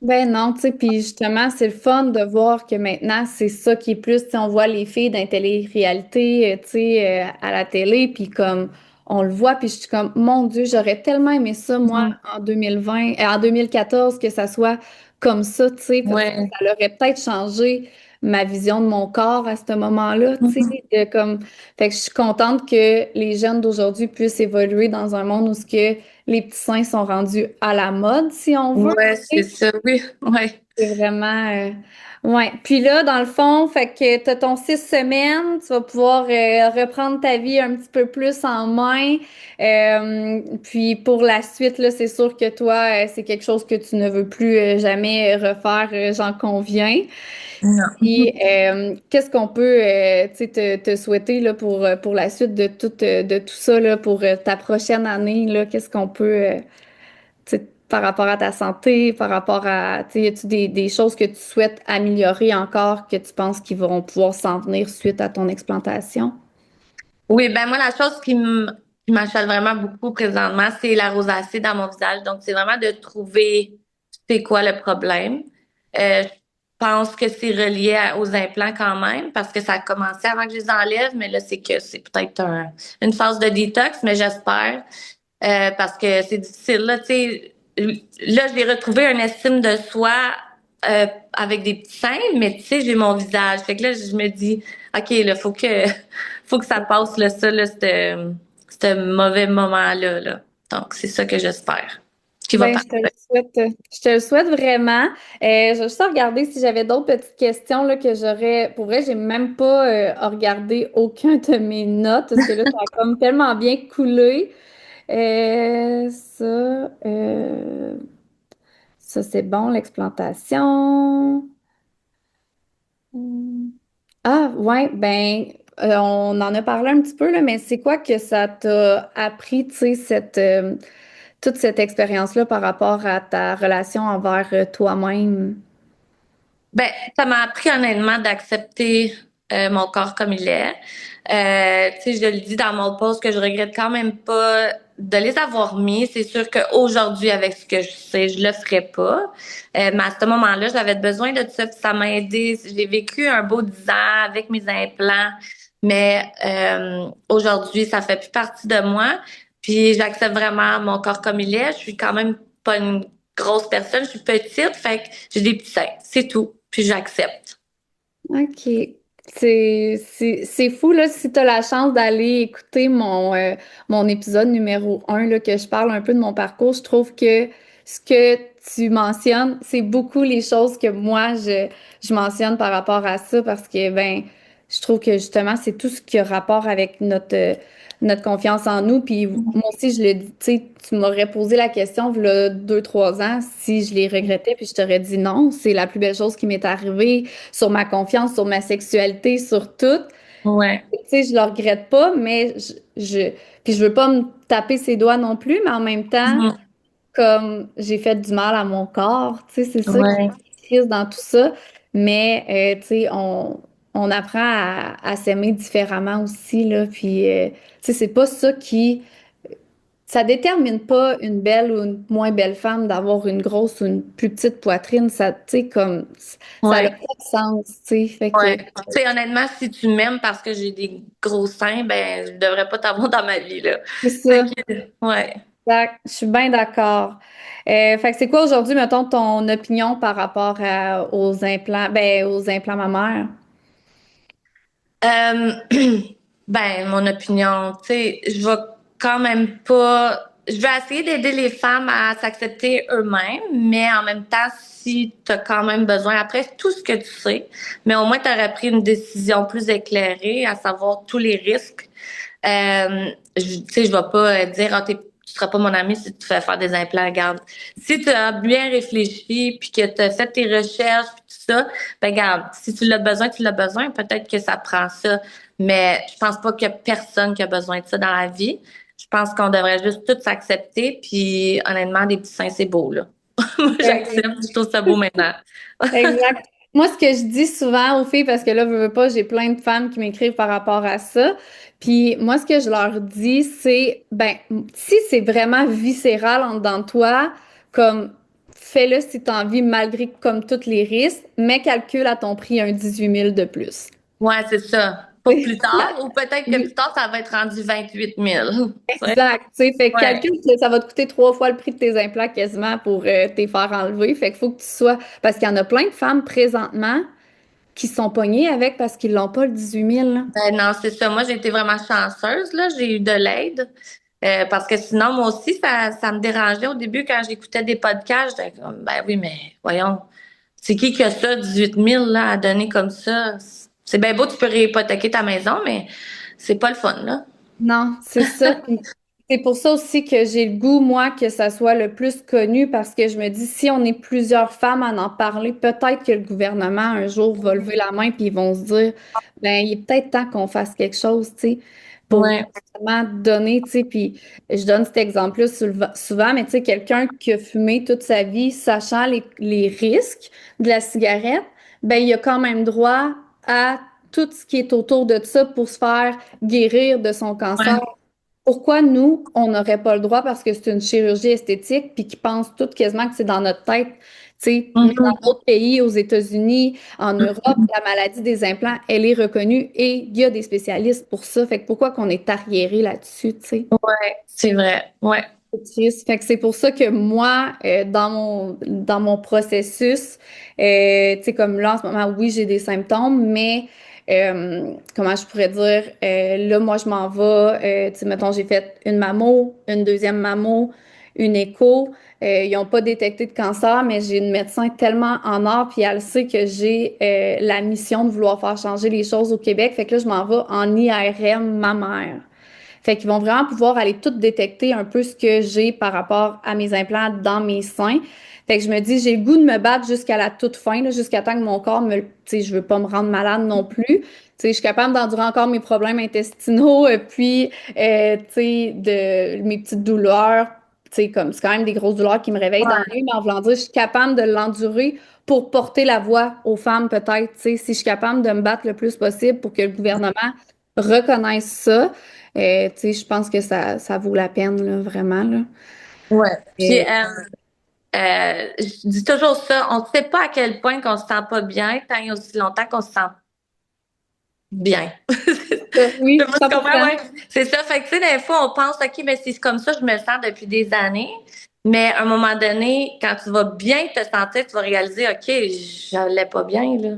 Ben non, tu sais, puis justement, c'est le fun de voir que maintenant, c'est ça qui est plus, tu sais, on voit les filles dans les télé-réalités, tu sais, à la télé, puis comme, on le voit, puis je suis comme, mon Dieu, j'aurais tellement aimé ça, moi, Mhm. en 2020, en 2014, que ça soit comme ça, tu sais, parce que Ouais. ça aurait peut-être changé ma vision de mon corps à ce moment-là, tu sais, Mhm. de comme, fait que je suis contente que les jeunes d'aujourd'hui puissent évoluer dans un monde où ce que les petits seins sont rendus à la mode, si on veut. Ouais, c'est ça, oui. Ouais. C'est vraiment. Ouais. Puis là, dans le fond, fait que tu as ton 6 semaines, tu vas pouvoir reprendre ta vie un petit peu plus en main. Puis pour la suite, là, c'est sûr que toi, c'est quelque chose que tu ne veux plus jamais refaire, j'en conviens. Non. Puis qu'est-ce qu'on peut tu sais, te souhaiter là, pour la suite de tout ça, là, pour ta prochaine année, là, qu'est-ce qu'on peut. Tu sais, par rapport à ta santé, par rapport à, tu sais, y a-tu des choses que tu souhaites améliorer encore que tu penses qu'ils vont pouvoir s'en venir suite à ton explantation? Oui, ben moi, la chose qui m'achète vraiment beaucoup présentement, c'est la rosacée dans mon visage. Donc, c'est vraiment de trouver c'est quoi le problème. Je pense que c'est relié aux implants quand même, parce que ça a commencé avant que je les enlève, mais là, c'est que c'est peut-être une phase de détox, mais j'espère. Parce que c'est difficile, là, tu sais. Là, j'ai retrouvé une estime de soi avec des petits seins, mais tu sais, j'ai mon visage. Fait que là, je me dis, OK, là, faut que ça passe, là, ça, là, ce mauvais moment-là, là. Donc, c'est ça que j'espère. Qui va Ben, je te le partir. souhaite, je te le souhaite vraiment. Je vais juste regarder si j'avais d'autres petites questions là, que j'aurais. Pour vrai, j'ai même pas regardé aucun de mes notes parce que là, ça a comme tellement bien coulé. Ça, c'est bon, l'explantation. Hmm. Ah, ouais, ben, on en a parlé un petit peu, là, mais c'est quoi que ça t'a appris, tu sais, toute cette expérience-là par rapport à ta relation envers toi-même? Ben, ça m'a appris honnêtement d'accepter mon corps comme il est. Tu sais, je le dis dans mon post que je regrette quand même pas de les avoir mis. C'est sûr qu'aujourd'hui, avec ce que je sais, je le ferais pas. Mais à ce moment-là, j'avais besoin de ça, puis ça m'a aidé. J'ai vécu un beau 10 ans avec mes implants, mais aujourd'hui, ça fait plus partie de moi. Puis j'accepte vraiment mon corps comme il est. Je suis quand même pas une grosse personne, je suis petite, fait que j'ai des petits seins, c'est tout. Puis j'accepte. OK. C'est fou, là, si tu as la chance d'aller écouter mon épisode numéro 1, là, que je parle un peu de mon parcours, je trouve que ce que tu mentionnes, c'est beaucoup les choses que moi, je mentionne par rapport à ça parce que, ben, je trouve que justement, c'est tout ce qui a rapport avec notre confiance en nous. Puis moi aussi, je le dis, tu sais, tu m'aurais posé la question, il y a 2, 3 ans, si je les regrettais, puis je t'aurais dit non, c'est la plus belle chose qui m'est arrivée sur ma confiance, sur ma sexualité, sur tout. Ouais. Tu sais, je le regrette pas, mais puis je veux pas me taper ses doigts non plus, mais en même temps, Mhm. comme j'ai fait du mal à mon corps, tu sais, c'est ça qui Ouais. est triste dans tout ça. Mais, tu sais, on apprend à s'aimer différemment aussi, là, puis, tu sais, c'est pas ça qui ça détermine pas une belle ou une moins belle femme d'avoir une grosse ou une plus petite poitrine. Ça, tu sais, comme, ça n'a pas Ouais. de sens, tu sais. Fait que, Ouais. Tu sais, honnêtement, si tu m'aimes parce que j'ai des gros seins, ben, je devrais pas t'avoir dans ma vie, là. c'est Fait ça. que, ouais. Je suis bien d'accord. Fait que c'est quoi aujourd'hui, mettons, ton opinion par rapport aux implants, ben, aux implants mammaires? Euh, ben, mon opinion, tu sais, je vais quand même pas. Je vais essayer d'aider les femmes à s'accepter eux-mêmes, mais en même temps, si tu as quand même besoin, après tout ce que tu sais, mais au moins tu aurais pris une décision plus éclairée, à savoir tous les risques. Tu sais, je vais pas dire, ah, tu seras pas mon ami si tu fais faire des implants. Regarde, si tu as bien réfléchi, puis que tu as fait tes recherches, puis tout ça, ben regarde, si tu l'as besoin, tu l'as besoin. Peut-être que ça prend ça, mais je pense pas qu'il y a personne qui a besoin de ça dans la vie. Je pense qu'on devrait juste tous s'accepter, puis honnêtement, des petits seins, c'est beau, là. Moi, Ben oui. j'accepte, je trouve ça beau maintenant. Exact. Moi, ce que je dis souvent aux filles, parce que là, veux pas, j'ai plein de femmes qui m'écrivent par rapport à ça. Puis moi, ce que je leur dis, c'est, ben, si c'est vraiment viscéral en dedans de toi, comme, fais-le si tu as envie, malgré comme tous les risques, mais calcule à ton prix un 18 000 de plus. Ouais, c'est ça. Pour plus tard, ou peut-être que plus tard, ça va être rendu 28 000. Tu sais? Exact. Tu sais, fait que Ouais. calcule que ça va te coûter 3 fois le prix de tes implants quasiment pour t'es faire enlever. Fait qu'il faut que tu sois. Parce qu'il y en a plein de femmes présentement qui sont pognées avec parce qu'ils l'ont pas le 18 000 là. Ben non, c'est ça. Moi, j'ai été vraiment chanceuse, là. J'ai eu de l'aide. Parce que sinon, moi aussi, ça me dérangeait au début quand j'écoutais des podcasts. J'étais comme, ben oui, mais voyons, c'est qui a ça, 18 000 là, à donner comme ça? C'est bien beau, tu peux réhypothéquer ta maison, mais c'est pas le fun, là. Non, c'est ça. Puis c'est pour ça aussi que j'ai le goût, moi, que ça soit le plus connu parce que je me dis, si on est plusieurs femmes à en parler, peut-être que le gouvernement un jour va lever la main puis ils vont se dire, ben, il est peut-être temps qu'on fasse quelque chose, tu sais, pour Ouais. vraiment donner, tu sais. Puis je donne cet exemple-là souvent, mais tu sais, quelqu'un qui a fumé toute sa vie, sachant les risques de la cigarette, ben, il a quand même droit à tout ce qui est autour de ça pour se faire guérir de son cancer. Ouais. Pourquoi nous, on n'aurait pas le droit parce que c'est une chirurgie esthétique puis qu'ils pensent tout quasiment que c'est dans notre tête. Tu sais, mais dans Mhm. d'autres pays, aux États-Unis, en Europe, la maladie des implants, elle est reconnue et il y a des spécialistes pour ça. Fait que pourquoi qu'on est arriéré là-dessus, tu sais? Ouais, c'est vrai. Ouais. C'est triste. Fait que c'est pour ça que moi, dans mon processus, tu sais, comme là, en ce moment, oui, j'ai des symptômes, mais comment je pourrais dire, là, moi, je m'en vais, tu sais, mettons, j'ai fait une mammo, une deuxième mammo, une écho. Ils n'ont pas détecté de cancer, mais j'ai une médecin tellement en or, puis elle sait que j'ai la mission de vouloir faire changer les choses au Québec. Fait que là, je m'en vais en IRM mammaire. Fait qu'ils vont vraiment pouvoir aller tout détecter un peu ce que j'ai par rapport à mes implants dans mes seins. Fait que je me dis, j'ai le goût de me battre jusqu'à la toute fin, là, jusqu'à temps que mon corps me, tu sais, je veux pas me rendre malade non plus. Tu sais, je suis capable d'endurer encore mes problèmes intestinaux, puis, tu sais, de mes petites douleurs. Tu sais, comme c'est quand même des grosses douleurs qui me réveillent dans la Ouais. nuit, mais en voulant dire, je suis capable de l'endurer pour porter la voix aux femmes, peut-être. Tu sais, si je suis capable de me battre le plus possible pour que le gouvernement reconnaisse ça. Tu sais, je pense que ça vaut la peine, là, vraiment, là. Ouais. Puis, Et je dis toujours ça, on ne sait pas à quel point qu'on se sent pas bien tant il y a aussi longtemps qu'on se sent bien. oui, Moi, je comprends, 100%. ouais. C'est ça. Fait que, tu sais, des fois, on pense, OK, mais c'est comme ça, je me sens depuis des années. Mais à un moment donné, quand tu vas bien te sentir, tu vas réaliser, OK, j'allais pas bien, là.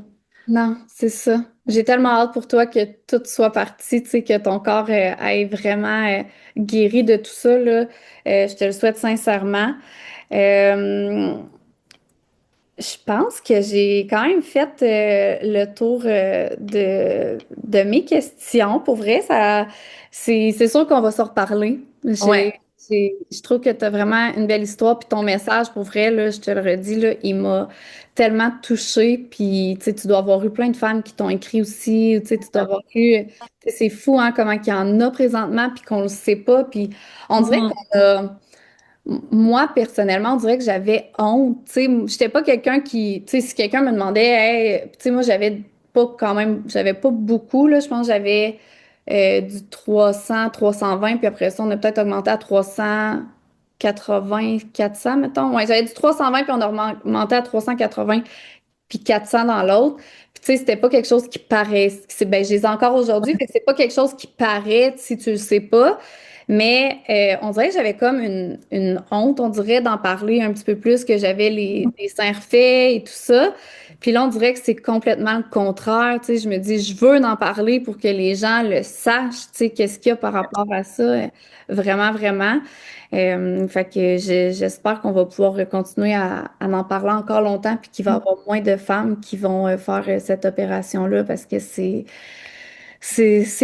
Non, c'est ça. J'ai tellement hâte pour toi que tout soit parti, tu sais, que ton corps aille vraiment guéri de tout ça, là. Je te le souhaite sincèrement. Euh, Je pense que j'ai quand même fait le tour de mes questions. Pour vrai, c'est sûr qu'on va se reparler. Ouais. Je trouve que tu as vraiment une belle histoire. Puis ton message, pour vrai, là, je te le redis, là, il m'a tellement touchée. Puis tu dois avoir eu plein de femmes qui t'ont écrit aussi. Tu dois avoir eu. C'est fou, hein, comment il y en a présentement, puis qu'on le sait pas. Puis on dirait Mhm. qu'on a. Moi, personnellement, on dirait que j'avais honte. Tu sais, j'étais pas quelqu'un qui, tu sais, si quelqu'un me demandait, hey, tu sais, moi, j'avais pas quand même, j'avais pas beaucoup, là. Je pense que j'avais du 320 puis après ça, on a peut-être augmenté à 380, 400, mettons. Ouais, j'avais du 320 puis on a augmenté à 380 puis 400 dans l'autre. Puis, tu sais, c'était pas quelque chose qui paraît. Ben, je les ai encore aujourd'hui, fait que c'est pas quelque chose qui paraît si tu le sais pas. Mais on dirait que j'avais comme une honte, on dirait, d'en parler un petit peu plus, que j'avais les seins refaits et tout ça. Puis là, on dirait que c'est complètement le contraire. Tu sais, je me dis, je veux en parler pour que les gens le sachent, tu sais, qu'est-ce qu'il y a par rapport à ça. Vraiment, vraiment. Fait que j'espère qu'on va pouvoir continuer à en parler encore longtemps, puis qu'il va y avoir moins de femmes qui vont faire cette opération-là, parce que c'est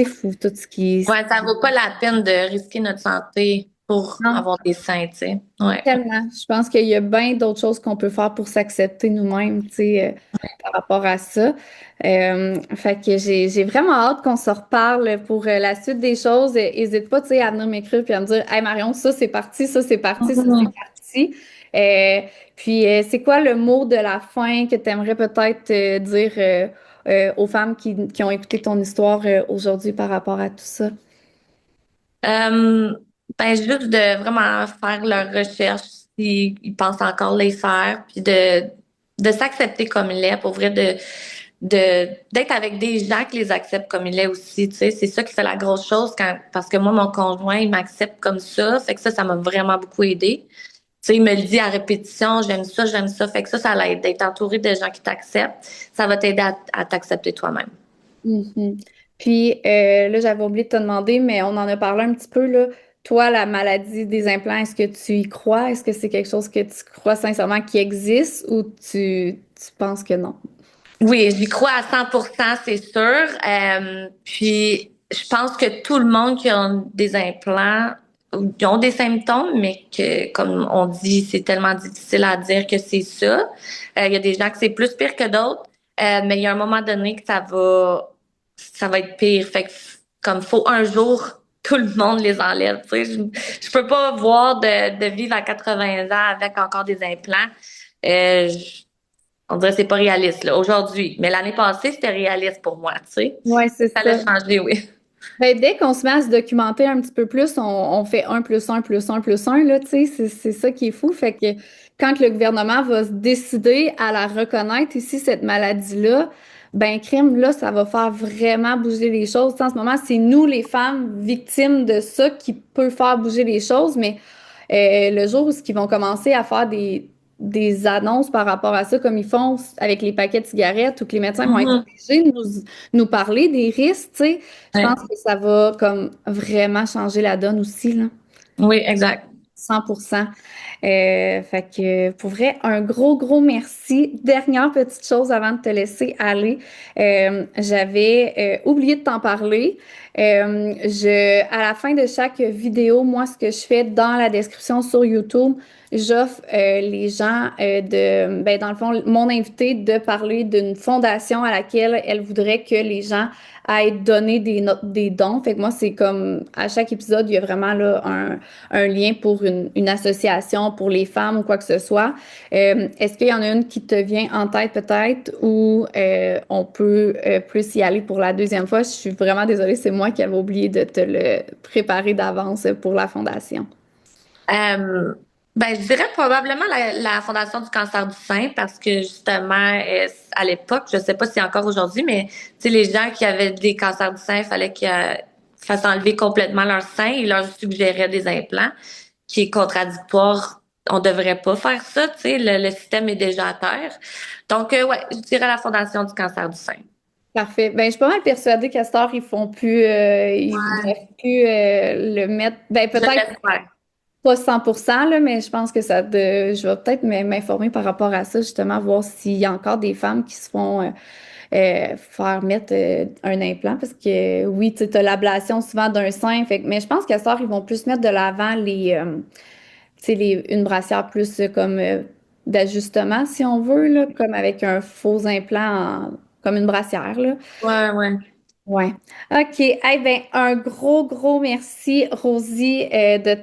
fou tout ce Ouais, ça vaut pas la peine de risquer notre santé pour non, avoir des seins, tu sais. Ouais. tellement. Je pense qu'il y a bien d'autres choses qu'on peut faire pour s'accepter nous-mêmes, tu sais, par rapport à ça. Fait que j'ai vraiment hâte qu'on se reparle pour la suite des choses. N'hésite pas, tu sais, à venir m'écrire puis à me dire, hey Marion, ça c'est parti, ça c'est parti, ça c'est Mhm. parti. Puis, c'est quoi le mot de la fin que tu aimerais peut-être dire aux femmes qui ont écouté ton histoire aujourd'hui par rapport à tout ça? Euh, ben, juste de vraiment faire leurs recherches s'ils ils pensent encore les faire, puis de s'accepter comme il est, pour vrai, d'être avec des gens qui les acceptent comme il est aussi, tu sais. C'est ça qui fait la grosse chose parce que moi, mon conjoint, il m'accepte comme ça. Fait que ça m'a vraiment beaucoup aidé. Tu sais, il me le dit à répétition, j'aime ça, j'aime ça. Fait que ça l'aide d'être entouré de gens qui t'acceptent. Ça va t'aider à t'accepter toi-même. Mhm. Puis là, j'avais oublié de te demander, mais on en a parlé un petit peu là. Toi, la maladie des implants, est-ce que tu y crois? Est-ce que c'est quelque chose que tu crois sincèrement qui existe ou tu penses que non? Oui, j'y crois à 100%, c'est sûr. Puis, je pense que tout le monde qui a des implants, qui ont des symptômes, mais que, comme on dit, c'est tellement difficile à dire que c'est ça. Il y a des gens que c'est plus pire que d'autres, mais il y a un moment donné que ça va être pire. Fait que, comme faut un jour, tout le monde les enlève. Tu sais, je peux pas voir de vivre à 80 ans avec encore des implants. Euh, on dirait que c'est pas réaliste là aujourd'hui, mais l'année passée c'était réaliste pour moi, tu sais. Ouais, c'est Ça l'a ça. changé, oui. Ben, dès qu'on se met à se documenter un petit peu plus, on fait un plus un plus un plus un là, tu sais, c'est ça qui est fou. Fait que quand le gouvernement va se décider à la reconnaître ici, cette maladie-là, ben, crime, là, ça va faire vraiment bouger les choses. Tu sais, en ce moment, c'est nous, les femmes, victimes de ça, qui peut faire bouger les choses, mais le jour où ils vont commencer à faire des annonces par rapport à ça, comme ils font avec les paquets de cigarettes, ou que les médecins vont être Mhm. obligés de nous parler des risques, tu sais, je Ouais. pense que ça va comme vraiment changer la donne aussi, là. Oui, exact. 100%. Fait que pour vrai, un gros, gros merci. Dernière petite chose avant de te laisser aller. J'avais oublié de t'en parler. À la fin de chaque vidéo, moi, ce que je fais dans la description sur YouTube, j'offre les gens ben, dans le fond, mon invité de parler d'une fondation à laquelle elle voudrait que les gens aillent donner des dons. Fait que moi, c'est comme à chaque épisode, il y a vraiment là un lien pour une association pour les femmes ou quoi que ce soit. Est-ce qu'il y en a une qui te vient en tête peut-être ou on peut plus y aller pour la deuxième fois? Je suis vraiment désolée, c'est moi qui avais oublié de te le préparer d'avance pour la fondation. Euh, ben, je dirais probablement la Fondation du cancer du sein parce que justement, à l'époque, je sais pas si encore aujourd'hui, mais tu sais, les gens qui avaient des cancers du sein, il fallait qu'ils fassent enlever complètement leur sein. Ils leur suggéraient des implants, qui est contradictoire. On devrait pas faire ça, tu sais, le système est déjà à terre. Donc, ouais, je dirais la Fondation du cancer du sein. Parfait. Ben, je suis pas mal persuadée qu'à cette heure, ils font plus, ils Ouais. doivent plus le mettre. Ben, Je peut-être l'espère. pas 100% là, mais je pense que je vais peut-être m'informer par rapport à ça, justement, voir s'il y a encore des femmes qui se font faire mettre un implant, parce que oui, tu as l'ablation souvent d'un sein, mais je pense qu'à ce soir, ils vont plus mettre de l'avant tu sais, une brassière plus comme d'ajustement, si on veut, là, comme avec un faux implant, comme une brassière, là. Ouais, ouais. Ouais. OK. Eh ben, un gros, gros merci, Rosie, de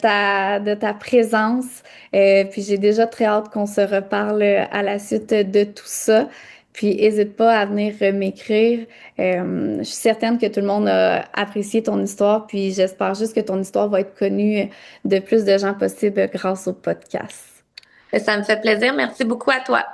ta présence. Puis j'ai déjà très hâte qu'on se reparle à la suite de tout ça. Puis n'hésite pas à venir m'écrire. Je suis certaine que tout le monde a apprécié ton histoire. Puis j'espère juste que ton histoire va être connue de plus de gens possible grâce au podcast. Ça me fait plaisir. Merci beaucoup à toi.